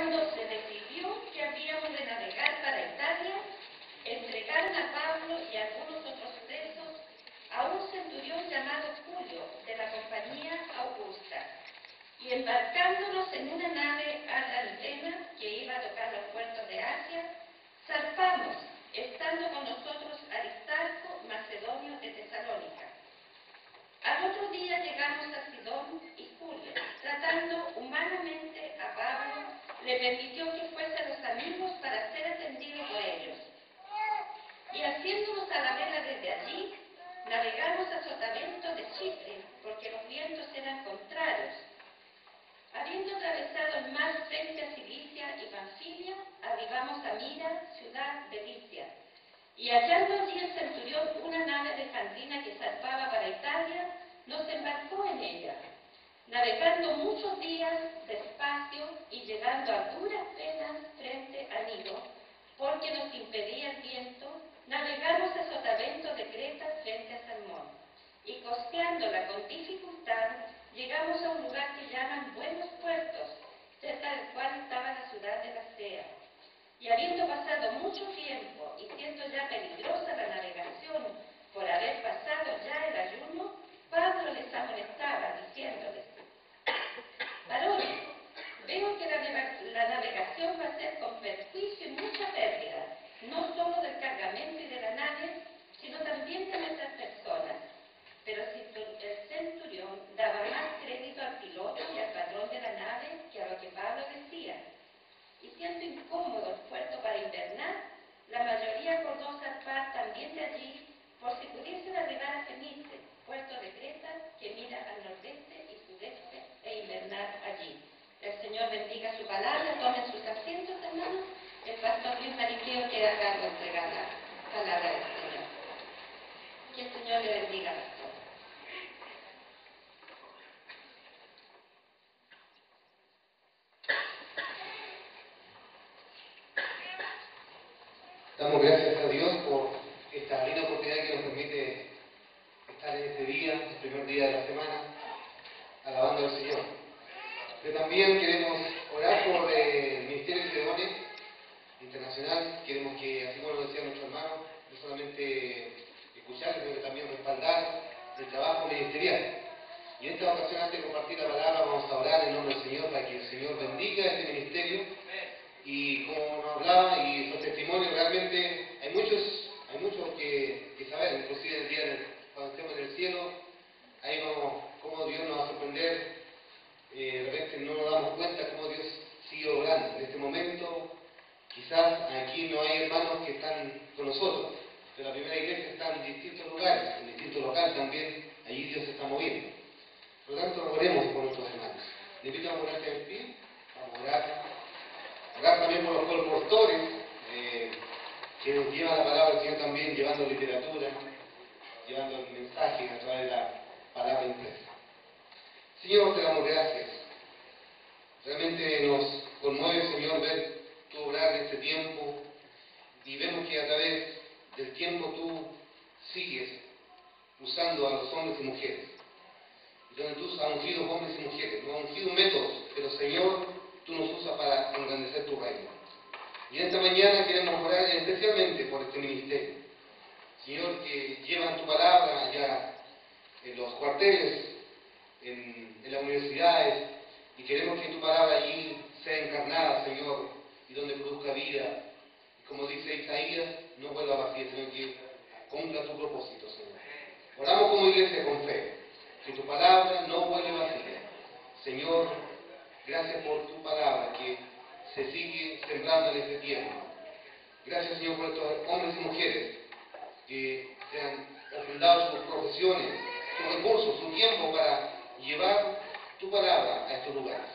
cuando se decidió que habíamos de navegar para Italia, entregaron a Pablo y a algunos otros presos a un centurión llamado Julio, de la compañía Augusta, y embarcándonos en una nave atalantena que iba a tocar los puertos de Asia, zarpamos, estando con nosotros Aristarco, macedonio de Tesalónica. Al otro día llegamos a Sidón y Julio, tratando humanamente a Pablo, le permitió que fuese a los amigos para ser atendido por ellos. Y haciéndonos a la vela desde allí, navegamos a sotavento de Chipre, porque los vientos eran contrarios. Habiendo atravesado el mar frente a Cilicia y Panfilia, arribamos a Mira, ciudad de Licia. Y hallando allí el centurión una nave alejandrina que zarpaba para Italia, nos embarcó en ella, navegando muchos días despacio y llegando a duras penas frente a Nilo, porque nos impedía el viento, navegamos a sotavento de Creta frente a Salmón, y costeándola con dificultad, llegamos a un lugar que llaman Buenos Puertos, cerca del cual estaba la ciudad de Lasea. Y habiendo pasado mucho tiempo y siendo ya peligrosa la navegación por haber pasado ya el ayuno, Pablo les amonestaba diciéndoles: varones, veo que la navegación va a ser con perjuicio y mucha pérdida, no solo del cargamento y de la nave, sino también de nuestras personas. Pero si el centurión daba más crédito al piloto y al patrón de la nave que a lo que Pablo decía, y siendo incómodo el puerto para invernar, la mayoría acordó zarpar también de allí, por si pudiesen arribar a Fenice, puerto de Creta, que mira al nordeste y sudeste, e invernar allí. El Señor bendiga su palabra. Tomen sus asientos, hermanos. El pastor Luis Mariqueo queda a cargo de entregar la palabra del Señor. Que el Señor le bendiga, pastor. Damos gracias a Dios por esta linda oportunidad que nos permite estar en este día, el primer día de la semana, alabando al Señor. Pero también queremos orar por el Ministerio de Dones Internacional. Queremos que, así como lo decía nuestro hermano, no solamente escuchar, sino que también respaldar el trabajo ministerial. Y en esta ocasión, antes de compartir la palabra, vamos a orar en nombre del Señor para que el Señor bendiga este ministerio. Y como nos hablaba, y esos testimonios, realmente hay muchos que saber, inclusive el día cuando estemos en el cielo, ahí vamos, cómo Dios nos va a sorprender, de repente no nos damos cuenta cómo Dios sigue obrando. En este momento, quizás aquí no hay hermanos que están con nosotros, pero la primera iglesia está en distintos lugares, en distintos locales también, allí Dios se está moviendo. Por lo tanto, oremos por nuestros hermanos. Le invito a ponerse en pie, vamos a orar también por los colportores, que nos llevan la palabra del Señor también, llevando literatura, llevando el mensaje a través de la palabra impresa. Señor, te damos gracias. Realmente nos conmueve, Señor, ver tu obrar en este tiempo, y vemos que a través del tiempo tú sigues usando a los hombres y mujeres. Y donde tú has ungido hombres y mujeres, no has ungido métodos, pero Señor, tú nos usas para engrandecer tu reino. Y en esta mañana queremos orar especialmente por este ministerio. Señor, que llevan tu palabra allá en los cuarteles, en las universidades, y queremos que tu palabra allí sea encarnada, Señor, y donde produzca vida. Y como dice Isaías, no vuelva vacía, sino que cumpla tu propósito, Señor. Oramos como iglesia con fe, que tu palabra no vuelva vacía. Señor, gracias por tu palabra que se sigue sembrando en este tiempo. Gracias, Señor, por estos hombres y mujeres que se han ofrendado sus profesiones, sus recursos, su tiempo para llevar tu palabra a estos lugares.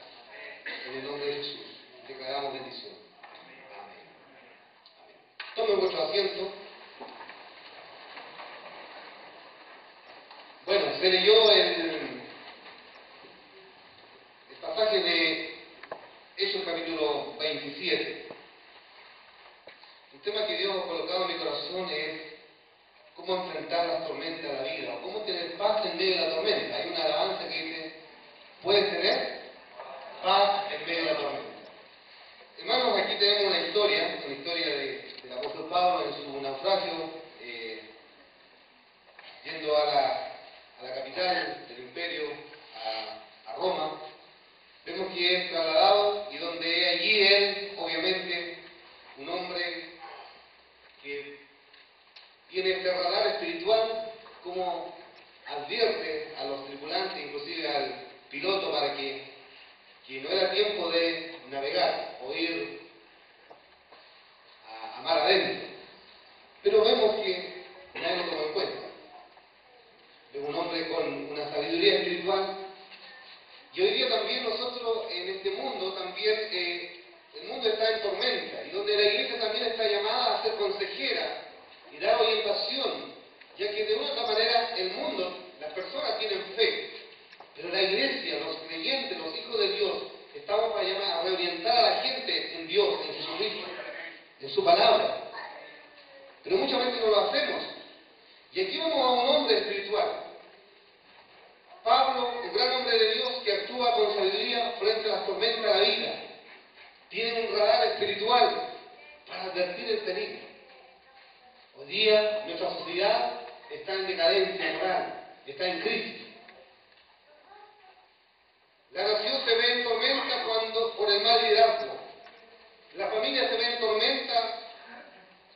En el nombre de Jesús, declaramos bendición. Amén. Amén. Tomen vuestro asiento. Bueno, se leyó el pasaje de Hechos capítulo 27. El tema que Dios ha colocado en mi corazón es cómo enfrentar las tormentas de la vida, o cómo tener paz en medio de la tormenta. Hay una alabanza que dice, ¿puedes tener paz en medio de la tormenta? imperio a Roma, vemos que es trasladado y donde allí él, obviamente, un hombre que tiene este radar espiritual, como advierte a los tripulantes, inclusive al piloto, para que no era tiempo de navegar o ir a mar adentro. Pero vemos que nadie lo tomó en cuenta. Es un hombre con una sabiduría espiritual. Y hoy día también nosotros en este mundo, también el mundo está en tormenta, y donde la iglesia también está llamada a ser consejera y dar orientación, ya que de una u otra manera el mundo, las personas tienen fe, pero la iglesia, los creyentes, los hijos de Dios, estamos para llamar a reorientar a la gente en Dios, en Jesucristo, en su palabra. Pero muchas veces no lo hacemos. Y aquí vemos a un hombre espiritual, Pablo, un gran hombre de Dios que actúa con sabiduría frente a las tormentas de la vida. Tiene un radar espiritual para advertir el peligro. Hoy día nuestra sociedad está en decadencia moral, está en crisis. La nación se ve en tormenta por el mal liderazgo. La familia se ve en tormenta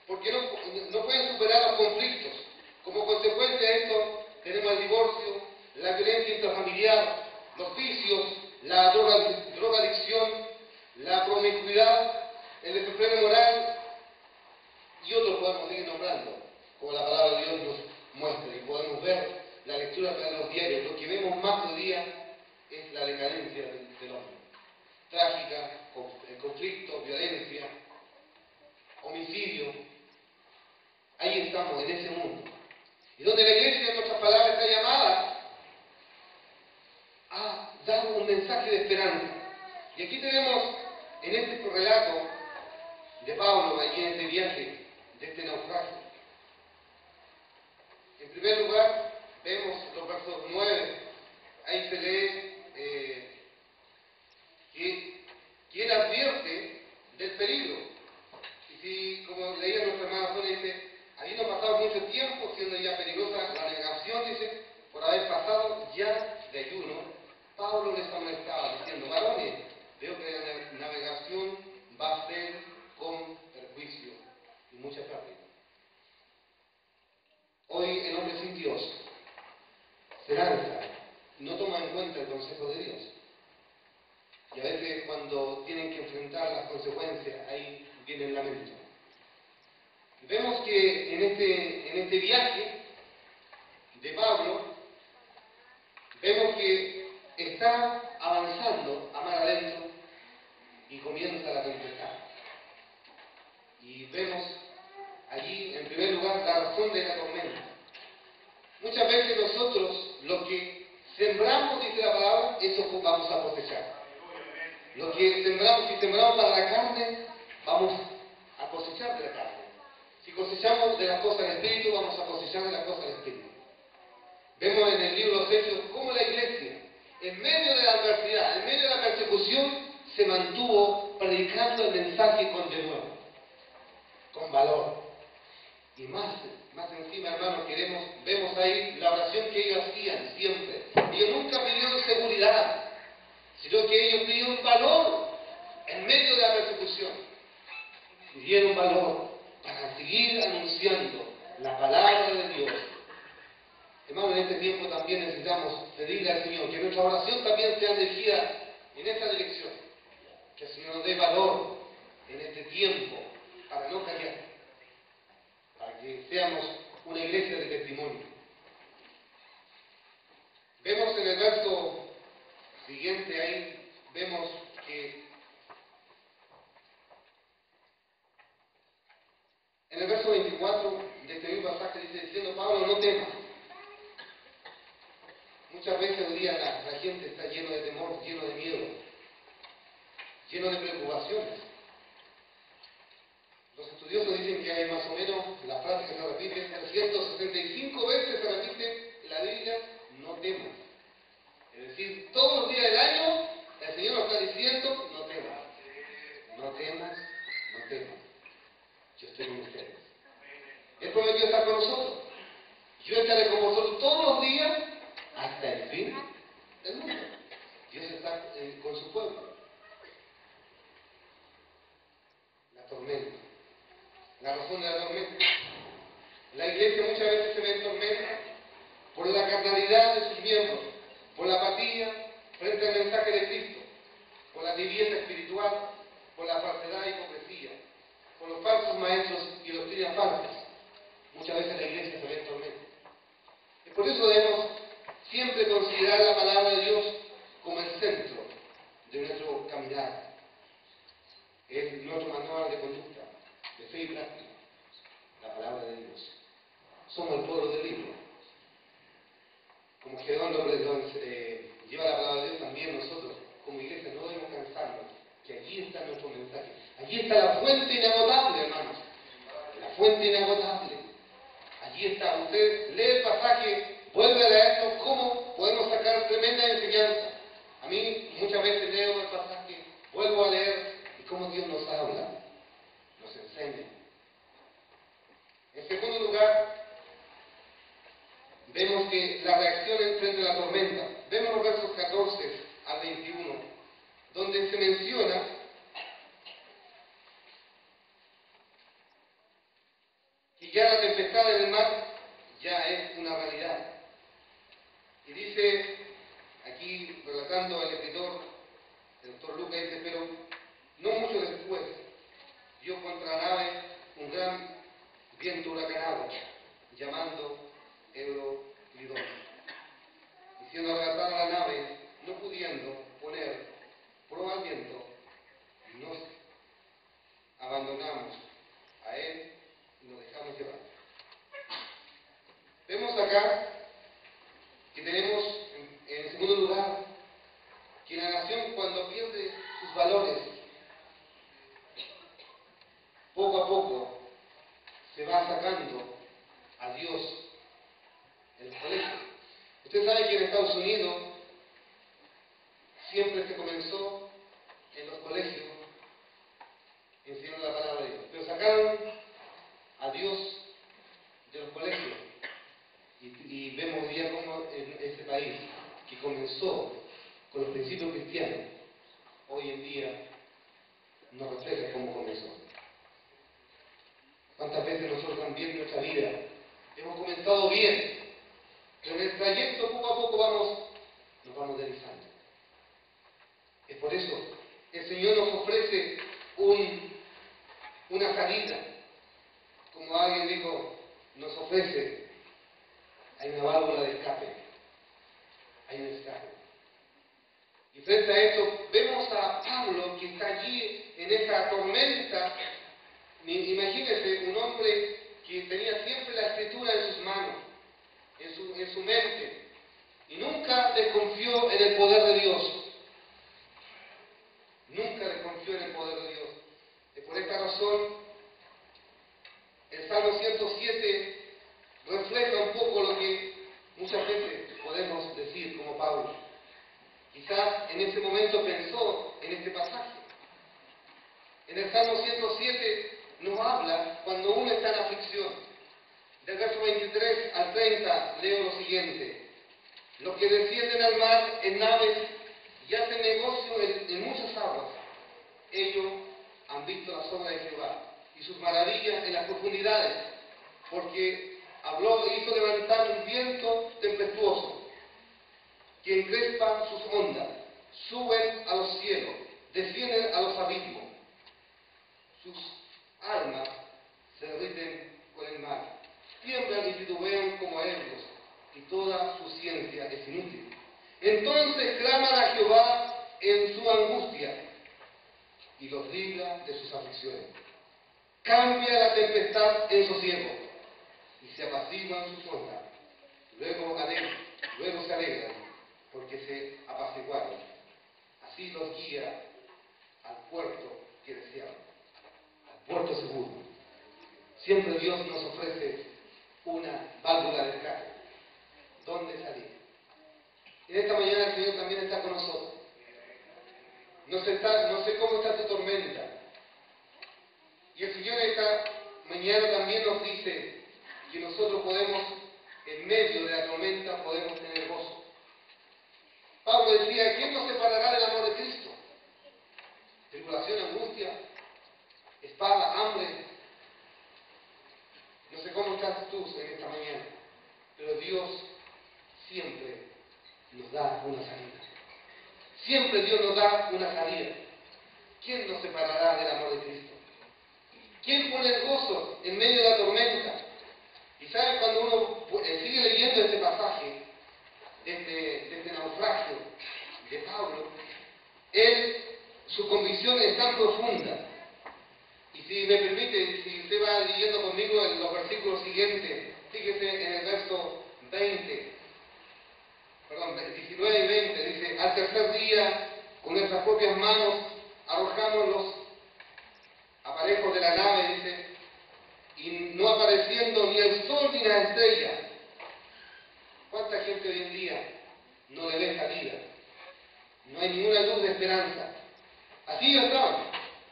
porque no pueden superar los conflictos. Como consecuencia de esto tenemos el divorcio, la violencia intrafamiliar, los vicios, la drogadicción, la promiscuidad, el desenfreno moral, y otros podemos seguir nombrando, como la palabra de Dios nos muestra, y podemos ver la lectura de los diarios. Lo que vemos más hoy día es la decadencia del hombre. Trágica, conflicto, violencia, homicidio. Ahí estamos, en ese mundo. Y donde la iglesia, en nuestras palabras, está llamada a dar un mensaje de esperanza. Y aquí tenemos, en este relato de Pablo, allí en este viaje, de este naufragio. En primer lugar, vemos los versos 9, ahí se lee que él advierte del peligro. Y si, como leía nuestra hermana Sonia, dice, habiendo pasado mucho tiempo, siendo ya peligrosa la navegación, dice, por haber pasado ya de ayuno, Pablo les amonestaba diciendo, varones, veo que la navegación va a ser con perjuicio y mucha pérdida. Hoy el hombre sin Dios se lanza, no toma en cuenta el consejo de Dios. Y a veces cuando tienen que enfrentar las consecuencias, ahí viene el lamento. Y vemos que en este viaje de Pablo, vemos que está avanzando a mar adentro y comienza la tempestad. Y vemos allí, en primer lugar, la razón de la tormenta. Muchas veces nosotros, lo que sembramos, dice la palabra, eso vamos a cosechar. Lo que sembramos, si sembramos para la carne, vamos a cosechar de la carne. Si cosechamos de las cosas del Espíritu, vamos a cosechar de las cosas del Espíritu. Vemos en el libro de los Hechos cómo la iglesia, en medio de la adversidad, en medio de la persecución, se mantuvo predicando el mensaje con denuedo, con valor. Y más encima, hermanos, vemos ahí la oración que ellos hacían siempre. Ellos nunca pidieron seguridad, sino que ellos pidieron valor en medio de la persecución. Pidieron valor para seguir anunciando la palabra de Dios. Hermano, en este tiempo también necesitamos pedirle al Señor que nuestra oración también sea dirigida en esta dirección. Que el Señor nos dé valor en este tiempo para no callar, para que seamos una iglesia de testimonio. Vemos en el verso siguiente ahí, vemos que en el verso 24 de este mismo pasaje dice, diciendo Pablo, no temas. Muchas veces hoy día la gente está lleno de temor, lleno de miedo, lleno de preocupaciones. Los estudiosos dicen que hay más o menos, la frase que se repite, 365 veces se repite en la Biblia, no temas. Es decir, todos los días del año, el Señor nos está diciendo, no temas. No temas, no temas. Yo estoy con ustedes. Él prometió estar con nosotros. Yo estaré con vosotros todos los días hasta el fin con su pueblo. La tormenta. La razón de la tormenta. La iglesia muchas veces se ve en tormenta por la carnalidad de sus miembros, por la apatía frente al mensaje de Cristo, por la tibieza espiritual, por la falsedad e hipocresía, por los falsos maestros y doctrinas falsas. Muchas veces la iglesia se ve en tormenta. Y por eso debemos siempre considerar la palabra de Dios como el centro de nuestro caminar. Es nuestro manual de conducta, de fe y práctica, la palabra de Dios. Somos el pueblo del libro. Como Gedeón lleva la palabra de Dios, también nosotros, como iglesia, no debemos cansarnos, que allí está nuestro mensaje. Allí está la fuente inagotable, hermanos. La fuente inagotable. Allí está. Usted lee el pasaje, vuelve a leerlo, cómo podemos sacar tremenda enseñanza. A mí muchas veces leo el pasaje, vuelvo a leer, y cómo Dios nos habla, nos enseña. En segundo lugar, vemos que la reacción frente a la tormenta. Vemos los versos 14 al 21, donde se menciona que ya la tempestad en el mar ya es una realidad. Y dice, aquí relatando el escritor, el doctor Lucas, dice, pero no mucho después dio contra la nave un gran viento huracanado, llamando Euroclidón, y siendo arrebatada la nave, no pudiendo poner proa al viento, nos abandonamos a él y nos dejamos llevar. Vemos acá que tenemos, en segundo lugar, que la nación cuando pierde sus valores, poco a poco se va sacando a Dios el colegio. Usted sabe que en Estados Unidos siempre se comenzó en los colegios enseñando la palabra de Dios, pero sacaron a Dios de los colegios y vemos hoy día cómo en ese país que comenzó con los principios cristianos, hoy en día nos refleja cómo comenzó. ¿Cuántas veces nosotros también en nuestra vida hemos comenzado bien, pero en el trayecto poco a poco nos vamos deslizando? Es por eso el Señor nos ofrece una salida. Como alguien dijo, nos ofrece, hay una válvula de escape, hay un escape. Y frente a esto vemos a Pablo que está allí en esa tormenta. Imagínense un hombre que tenía siempre la escritura en sus manos, en su mente, y nunca desconfió en el poder de Dios. Nunca desconfió en el poder de Dios. Y por esta razón, el Salmo 107 refleja un poco lo que muchas veces podemos decir como Pablo. Quizás en ese momento pensó en este pasaje. En el Salmo 107 nos habla cuando uno está en aflicción. Del verso 23 al 30 leo lo siguiente. Los que descienden al mar en naves y hacen negocio en muchas aguas, ellos han visto las obras de Jehová y sus maravillas en las profundidades, porque habló e hizo levantar un viento tempestuoso que encrespa sus ondas, suben a los cielos, descienden a los abismos. Sus almas se derriten con el mar, tiemblan y titubean como ellos, y toda su ciencia es inútil. Entonces claman a Jehová en su angustia, y los libra de sus aflicciones. Cambia la tempestad en sosiego, y se apaciguan sus ondas. Luego se alegran, porque se apaciguaron. Así los guía al puerto que deseaban, al puerto seguro. Siempre Dios nos ofrece una válvula de escape. ¿Dónde salir? Y en esta mañana el Señor también está con nosotros. No sé cómo está tu tormenta. Y el Señor esta mañana también nos dice que nosotros podemos, en medio de la tormenta, podemos tener gozo. Pablo decía, ¿quién nos separará del amor da una salida. Siempre Dios nos da una salida. ¿Quién nos separará del amor de Cristo? ¿Quién pone el gozo en medio de la tormenta? Y saben, cuando uno sigue leyendo este pasaje, de este naufragio de Pablo, su convicción es tan profunda. Y si me permite, si usted va leyendo conmigo en los versículos siguientes, fíjese en el verso 19 y 20, dice: al tercer día, con nuestras propias manos, arrojamos los aparejos de la nave, dice, y no apareciendo ni el sol ni las estrellas. ¿Cuánta gente hoy en día no le ve salida? No hay ninguna luz de esperanza. Así ellos estaban.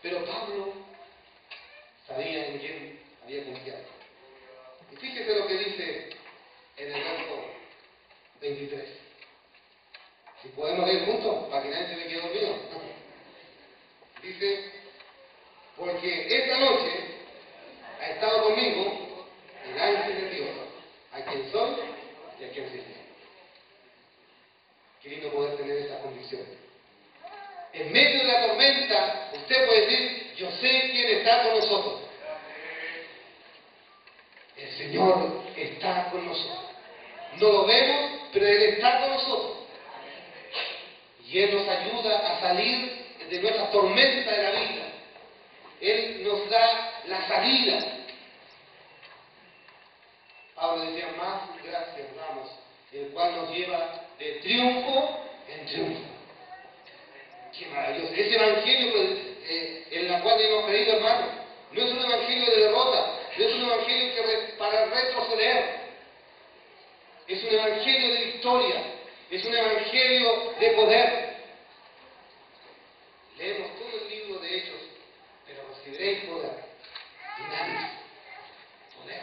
Pero Pablo sabía en quién había confiado. Y fíjese lo que dice en el verso 23. Si podemos leer juntos, para que nadie se me quede dormido. Dice: porque esta noche ha estado conmigo el ángel de Dios, a quien soy y a quien sirvo. Qué lindo poder tener esa convicción. En medio de la tormenta, usted puede decir: yo sé quién está con nosotros. El Señor está con nosotros. No lo vemos, pero Él está con nosotros. Y Él nos ayuda a salir de nuestra tormenta de la vida. Él nos da la salida. Pablo decía: más gracias damos, el cual nos lleva de triunfo en triunfo. Qué maravilloso. Ese evangelio en el cual hemos creído, hermano, no es un evangelio de derrota, no es un evangelio para retroceder. Es un evangelio de victoria, es un evangelio de poder. Leemos todo el libro de Hechos, pero recibiréis poder, dinámico, poder,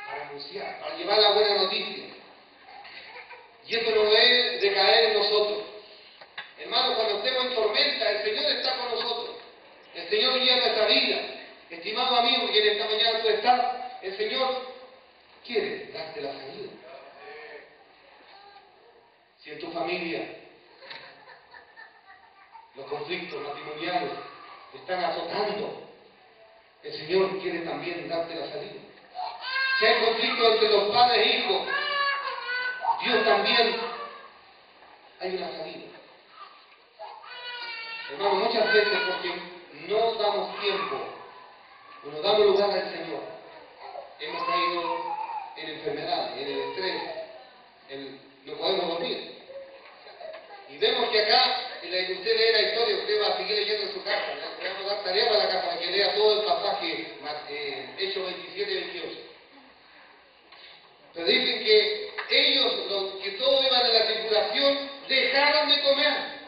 para anunciar, para llevar la buena noticia. Y esto no debe de caer en nosotros. Hermanos, cuando estemos en tormenta, el Señor está con nosotros. El Señor guía nuestra vida. Estimado amigo, que en esta mañana tú estás, el Señor quiere darte la salida. Si en tu familia los conflictos matrimoniales te están azotando, el Señor quiere también darte la salida. Si hay conflictos entre los padres e hijos, Dios también hay una salida. Hermano, muchas veces porque no damos tiempo, o no damos lugar al Señor, hemos caído en enfermedad, en el estrés, no podemos dormir. Y vemos que acá, usted lee la historia, usted va a seguir leyendo en su casa, le vamos a dar tarea para la casa para que lea todo el pasaje, Hechos 27 y 28. Pero dicen que ellos, los que todos iban en la tribulación, dejaron de comer.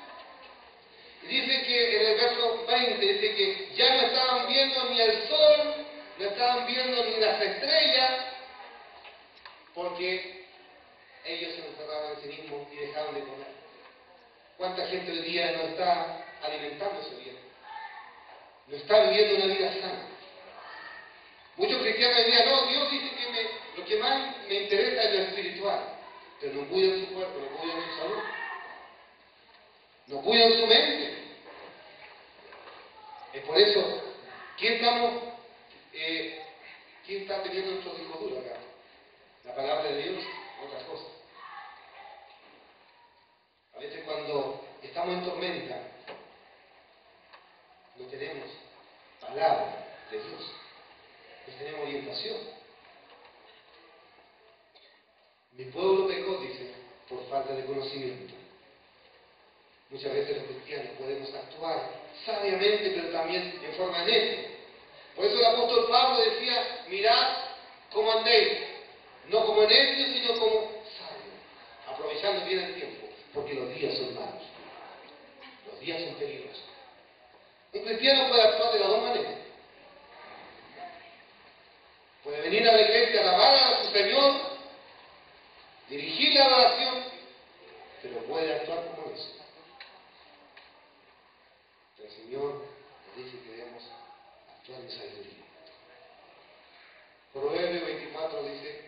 Y dice que en el verso 20, dice que ya no estaban viendo ni el sol, no estaban viendo ni las estrellas, porque ellos se encerraban en sí mismos y dejaron de comer. ¿Cuánta gente hoy día no está alimentándose bien? No está viviendo una vida sana. Muchos cristianos hoy día: no, Dios dice que lo que más me interesa es lo espiritual, pero no cuidan su cuerpo, no cuidan su salud, no cuidan su mente. Es por eso, ¿quién está teniendo nuestros hijos duros acá? La palabra de Dios, otra cosa. A veces cuando estamos en tormenta, no tenemos palabra de Dios, no tenemos orientación. Mi pueblo pecó, dice, por falta de conocimiento. Muchas veces los cristianos podemos actuar sabiamente, pero también en forma necia. Por eso el apóstol Pablo decía: mirad cómo andéis, no como necios, sino como sabios, aprovechando bien el tiempo, porque los días son malos, los días son peligrosos. Un cristiano puede actuar de las dos maneras. Puede venir a la iglesia a alabar a su Señor, dirigir la adoración, pero puede actuar como eso. El Señor nos dice que debemos actuar en sabiduría. Proverbio 24 dice: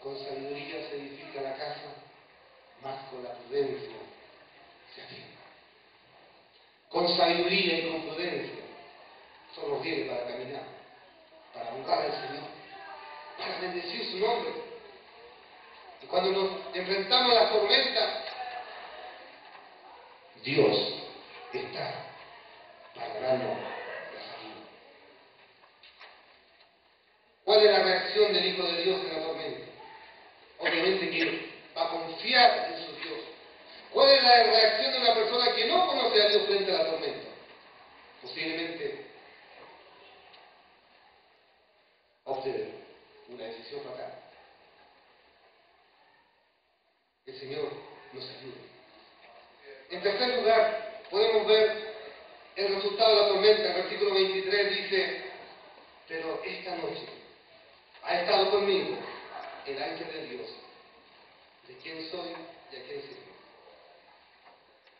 con sabiduría se edifica la casa, más con la prudencia se afirma. Con sabiduría y con prudencia son los bienes para caminar, para honrar al Señor, para bendecir su nombre. Y cuando nos enfrentamos a las tormentas, Dios está para darnos la salida. ¿Cuál es la reacción del Hijo de Dios en la tormenta? Obviamente que va a confiar en su Dios. ¿Cuál es la reacción de una persona que no conoce a Dios frente a la tormenta? Posiblemente obtener una decisión fatal. El Señor nos ayude. En tercer lugar, podemos ver el resultado de la tormenta. El versículo 23 dice: pero esta noche ha estado conmigo el ángel de Dios, de quién soy y a quién sirvo.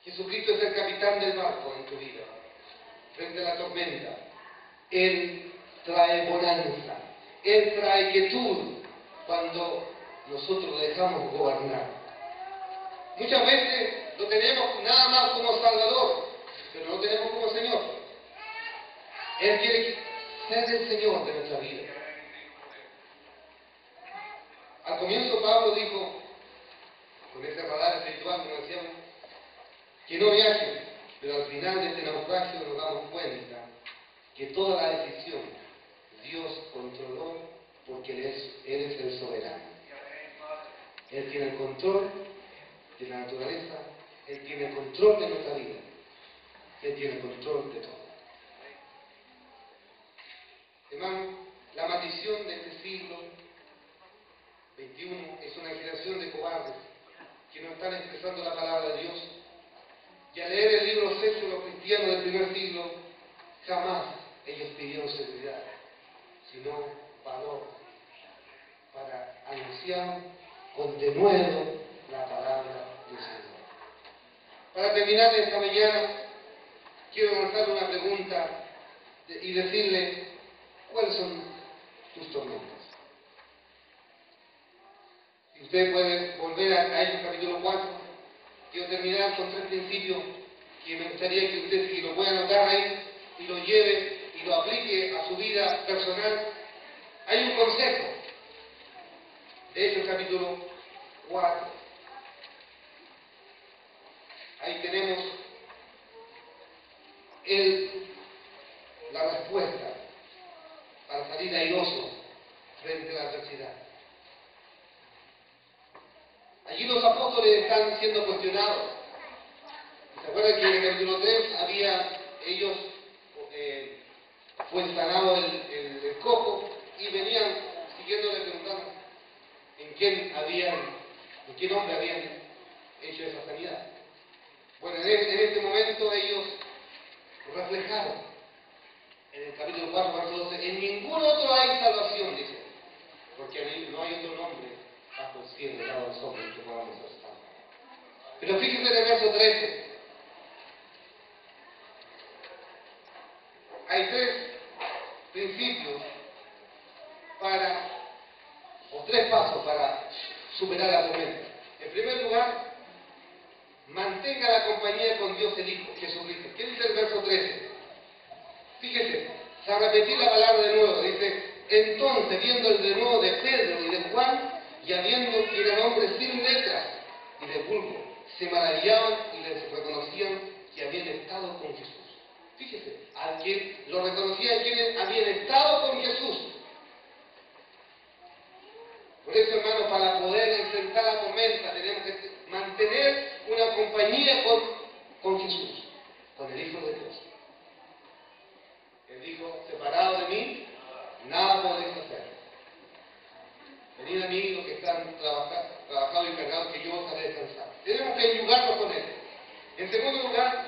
Jesucristo es el capitán del barco en tu vida. Frente a la tormenta, Él trae bonanza, Él trae quietud cuando nosotros lo dejamos gobernar. Muchas veces lo tenemos nada más como Salvador, pero no lo tenemos como Señor. Él quiere ser el Señor de nuestra vida. Al comienzo Pablo dijo, con ese radar espiritual, como decíamos, que no viaje, pero al final de este naufragio nos damos cuenta que toda la decisión Dios controló, porque Él es el soberano. Él tiene el control de la naturaleza, Él tiene el control de nuestra vida, Él tiene el control de todo. Hermano, la maldición de este siglo XXI es una generación de cobardes que no están expresando la palabra de Dios. Y al leer el libro sexto de los cristianos del primer siglo, jamás ellos pidieron seguridad, sino valor para anunciar con denuedo la palabra del Señor. Para terminar esta mañana, quiero lanzar una pregunta y decirle: ¿cuáles son tus tormentas? Si usted puede volver a Hechos capítulo 4, quiero terminar con 3 principios que me gustaría que usted, si lo pueda anotar ahí, y lo lleve y lo aplique a su vida personal. Hay un consejo de Hechos capítulo 4. Ahí tenemos la respuesta para salir airoso frente a la adversidad. Allí los apóstoles están siendo cuestionados. ¿Se acuerdan que en el capítulo 3 fue sanado el cojo y venían siguiéndole preguntando en qué nombre habían hecho esa sanidad? Bueno, en este momento ellos reflejaron en el capítulo 4, verso 12: en ningún otro hay salvación, dice, porque no hay otro nombre bajo el cielo dado a los hombres que podamos ser salvos. Pero fíjense en el verso 13. Hay 3 principios o 3 pasos para superar la tormenta. En primer lugar, mantenga la compañía con Dios el Hijo, Jesucristo. ¿Qué dice el verso 13? Fíjese, a repetir la palabra de nuevo, dice: entonces, viendo el de nuevo de Pedro y de Juan, ya viendo que eran hombres sin letras y de vulgo, se maravillaban y les reconocían que habían estado con Jesús. Fíjese, a quien lo reconocían quienes habían estado con Jesús. Por eso, hermano, para poder enfrentar la tormenta tenemos que mantener una compañía con Jesús, con el Hijo de Dios. Él dijo: separado de mí, nada podéis hacer. Venid a mí los que están trabajados y cargados, que yo os haré descansar. Tenemos que enyugarnos con Él. En segundo lugar,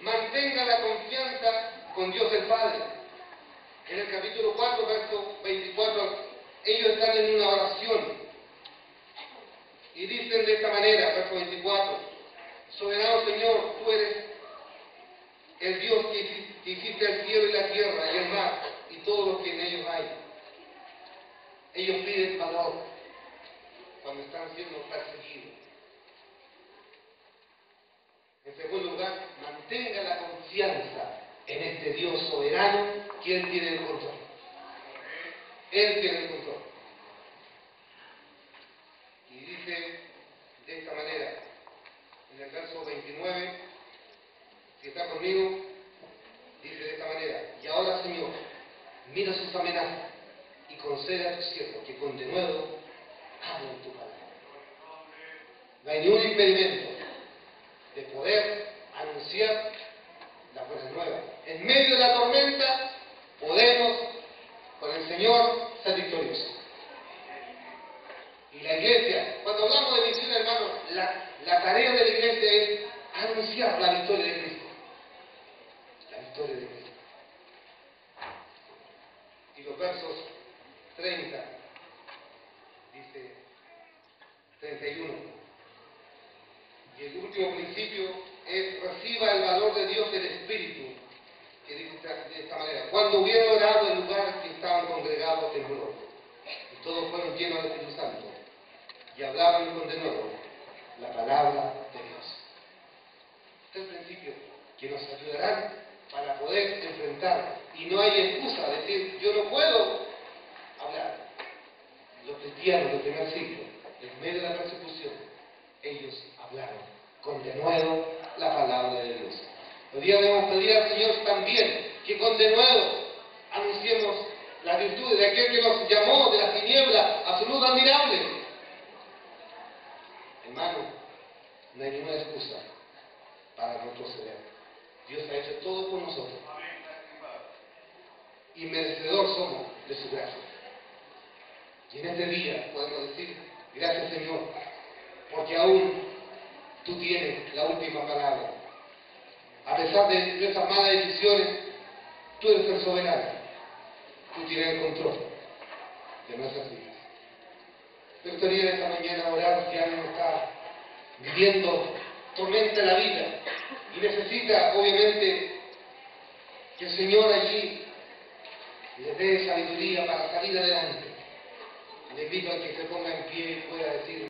mantenga la confianza con Dios el Padre. En el capítulo 4, verso 24, ellos están en una oración y dicen de esta manera, verso 24: soberano Señor, tú eres el Dios que hiciste el cielo y la tierra y el mar y todo lo que en ellos hay. Ellos piden valor cuando están siendo perseguidos. En segundo lugar, mantenga la confianza en este Dios soberano, que Él tiene el control. Él tiene el control. Y dice de esta manera, en el verso 29, si está conmigo, dice de esta manera: y ahora, Señor, mira sus amenazas y concede a tus siervos que con denuedo hablen tu palabra. No hay ningún impedimento de poder anunciar las buenas nuevas. En medio de la tormenta podemos, con el Señor, ser victoriosos. Y la iglesia, cuando hablamos de misión, hermanos, la tarea de la iglesia es anunciar la victoria de Cristo. La victoria de Cristo. Y los versos 30, dice 31. Y el último principio es: reciba el valor de Dios del Espíritu, que dice de esta manera: cuando hubieron orado, el lugar que estaban congregados tembló, y todos fueron llenos del Espíritu Santo, y hablaban con denuedo la palabra de Dios. Este es el principio que nos ayudará para poder enfrentar, y no hay excusa de decir: yo no puedo hablar. Los cristianos del primer siglo, en medio de la persecución, ellos hablaron con denuedo la palabra de Dios. Hoy día debemos pedir al Señor también que con denuedo anunciemos las virtudes de aquel que nos llamó de las tinieblas a su luz admirable. Hermano, no hay ninguna excusa para retroceder. Dios ha hecho todo por nosotros, y merecedor somos de su gracia. Y en este día podemos decir: gracias, Señor, porque aún tú tienes la última palabra. A pesar de nuestras malas decisiones, tú eres el soberano. Tú tienes el control de nuestras vidas. Me gustaría esta mañana orar si alguien está viviendo tormenta en la vida y necesita, obviamente, que el Señor allí le dé sabiduría para salir adelante. Le invito a que se ponga en pie y pueda decir: